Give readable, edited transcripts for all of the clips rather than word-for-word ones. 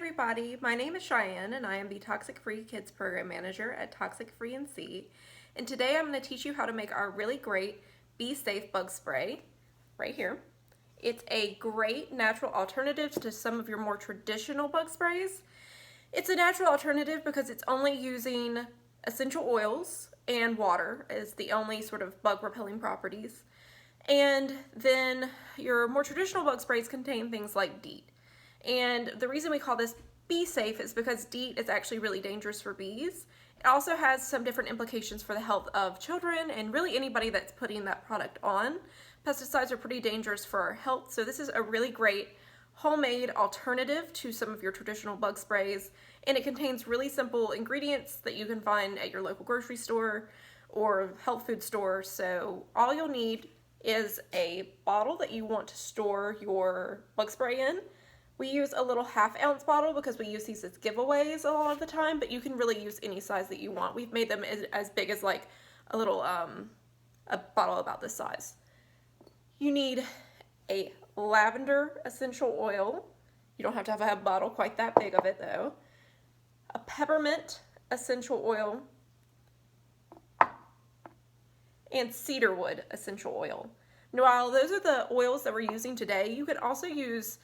everybody, my name is Cheyenne and I am the Toxic Free Kids Program Manager at Toxic Free NC. And today I'm going to teach you how to make our really great Be Safe bug spray right here. It's a great natural alternative to some of your more traditional bug sprays. It's a natural alternative because it's only using essential oils and water as the only sort of bug repelling properties. And then your more traditional bug sprays contain things like DEET. And the reason we call this Be Safe is because DEET is actually really dangerous for bees. It also has some different implications for the health of children and really anybody that's putting that product on. Pesticides are pretty dangerous for our health, so this is a really great homemade alternative to some of your traditional bug sprays, and it contains really simple ingredients that you can find at your local grocery store or health food store. So all you'll need is a bottle that you want to store your bug spray in. We use a little half-ounce bottle because we use these as giveaways a lot of the time, but you can really use any size that you want. We've made them as big as like a little a bottle about this size. You need a lavender essential oil. You don't have to have a bottle quite that big of it though. A peppermint essential oil and cedarwood essential oil. Now, while those are the oils that we're using today, you could also use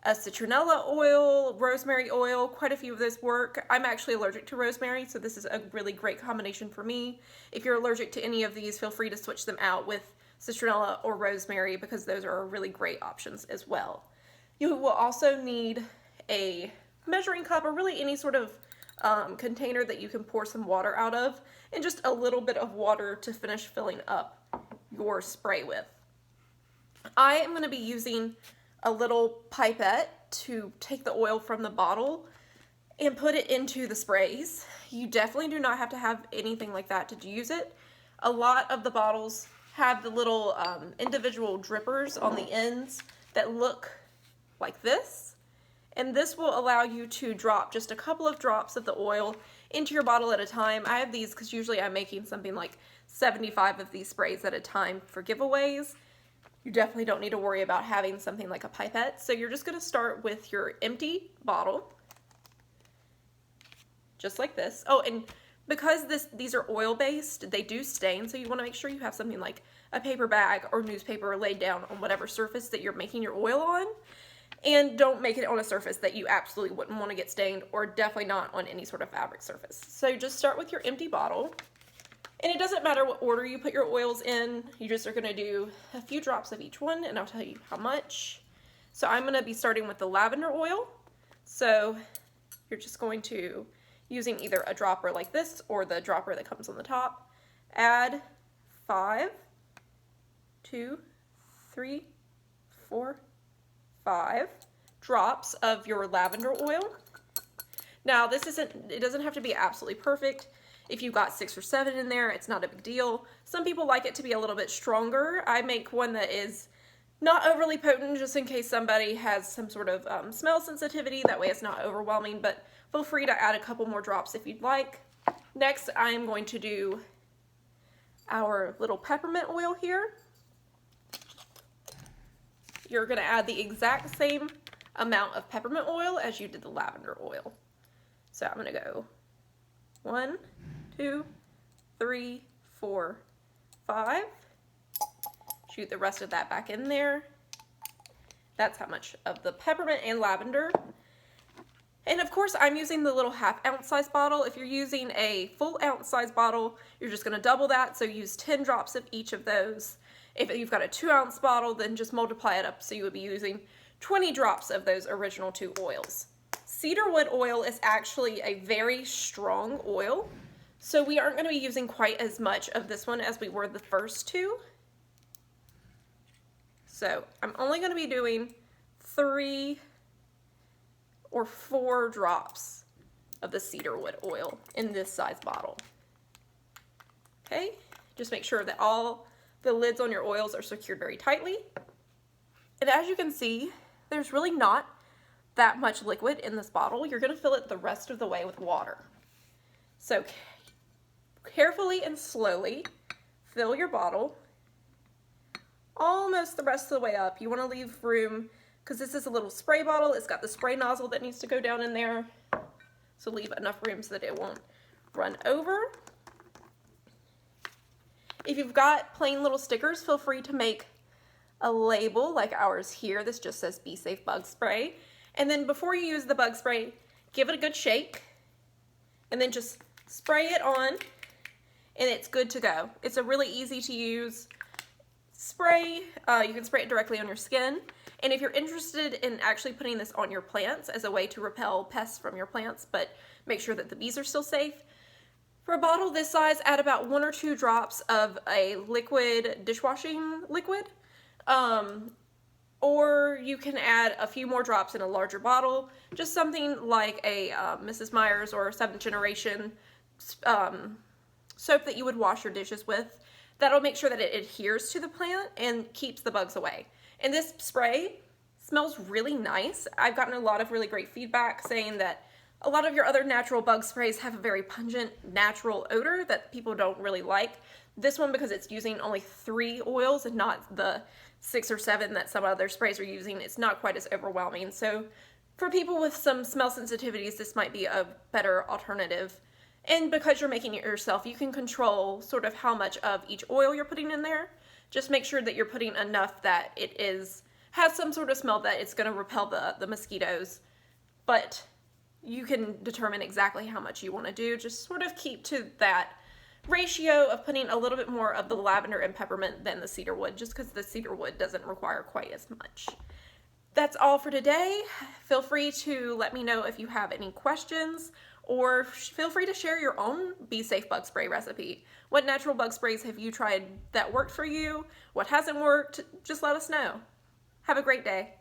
a citronella oil, rosemary oil, quite a few of those work. I'm actually allergic to rosemary, so this is a really great combination for me. If you're allergic to any of these, feel free to switch them out with citronella or rosemary because those are really great options as well. You will also need a measuring cup or really any sort of container that you can pour some water out of, and just a little bit of water to finish filling up your spray with. I am going to be using a little pipette to take the oil from the bottle and put it into the sprays. You definitely do not have to have anything like that to use it. A lot of the bottles have the little individual drippers on the ends that look like this, and this will allow you to drop just a couple of drops of the oil into your bottle at a time. I have these because usually I'm making something like 75 of these sprays at a time for giveaways. You definitely don't need to worry about having something like a pipette. So you're just going to start with your empty bottle, just like this. Oh, and because these are oil-based, they do stain, so you want to make sure you have something like a paper bag or newspaper laid down on whatever surface that you're making your oil on. And don't make it on a surface that you absolutely wouldn't want to get stained, or definitely not on any sort of fabric surface. So just start with your empty bottle. And it doesn't matter what order you put your oils in, you just are going to do a few drops of each one, and I'll tell you how much. So I'm going to be starting with the lavender oil. So you're just going to, using either a dropper like this or the dropper that comes on the top, add 5, 2, 3, 4, 5 drops of your lavender oil. Now it doesn't have to be absolutely perfect. If you've got 6 or 7 in there, it's not a big deal. Some people like it to be a little bit stronger. I make one that is not overly potent just in case somebody has some sort of smell sensitivity. That way it's not overwhelming, but feel free to add a couple more drops if you'd like. Next, I am going to do our little peppermint oil here. You're going to add the exact same amount of peppermint oil as you did the lavender oil. So I'm going to go 1, 2, 3, 4, 5. Shoot the rest of that back in there. That's how much of the peppermint and lavender. And of course, I'm using the little half-ounce size bottle. If you're using a full ounce size bottle, you're just going to double that. So use 10 drops of each of those. If you've got a 2-ounce bottle, then just multiply it up. So you would be using 20 drops of those original 2 oils. Cedarwood oil is actually a very strong oil, so we aren't going to be using quite as much of this one as we were the first 2. So I'm only going to be doing 3 or 4 drops of the cedarwood oil in this size bottle. Okay, just make sure that all the lids on your oils are secured very tightly. And as you can see, there's really not that much liquid in this bottle. You're going to fill it the rest of the way with water. So carefully and slowly fill your bottle almost the rest of the way up. You want to leave room because this is a little spray bottle. It's got the spray nozzle that needs to go down in there. So leave enough room so that it won't run over. If you've got plain little stickers, feel free to make a label like ours here. This just says Be Safe Bug Spray. And then before you use the bug spray, give it a good shake and then just spray it on and it's good to go. It's a really easy to use spray. You can spray it directly on your skin. And if you're interested in actually putting this on your plants as a way to repel pests from your plants, but make sure that the bees are still safe, for a bottle this size, add about 1 or 2 drops of a liquid dishwashing liquid. Or you can add a few more drops in a larger bottle, just something like a Mrs. Meyer's or 7th generation soap that you would wash your dishes with. That'll make sure that it adheres to the plant and keeps the bugs away. And this spray smells really nice. I've gotten a lot of really great feedback saying that a lot of your other natural bug sprays have a very pungent natural odor that people don't really like. This one, because it's using only 3 oils and not the 6 or 7 that some other sprays are using, it's not quite as overwhelming. So for people with some smell sensitivities, this might be a better alternative. And because you're making it yourself, you can control sort of how much of each oil you're putting in there. Just make sure that you're putting enough that it has some sort of smell that it's going to repel the mosquitoes. But you can determine exactly how much you want to do. Just sort of keep to that ratio of putting a little bit more of the lavender and peppermint than the cedarwood, just because the cedarwood doesn't require quite as much. That's all for today. Feel free to let me know if you have any questions, or feel free to share your own Be Safe bug spray recipe. What natural bug sprays have you tried that worked for you? What hasn't worked? Just let us know. Have a great day.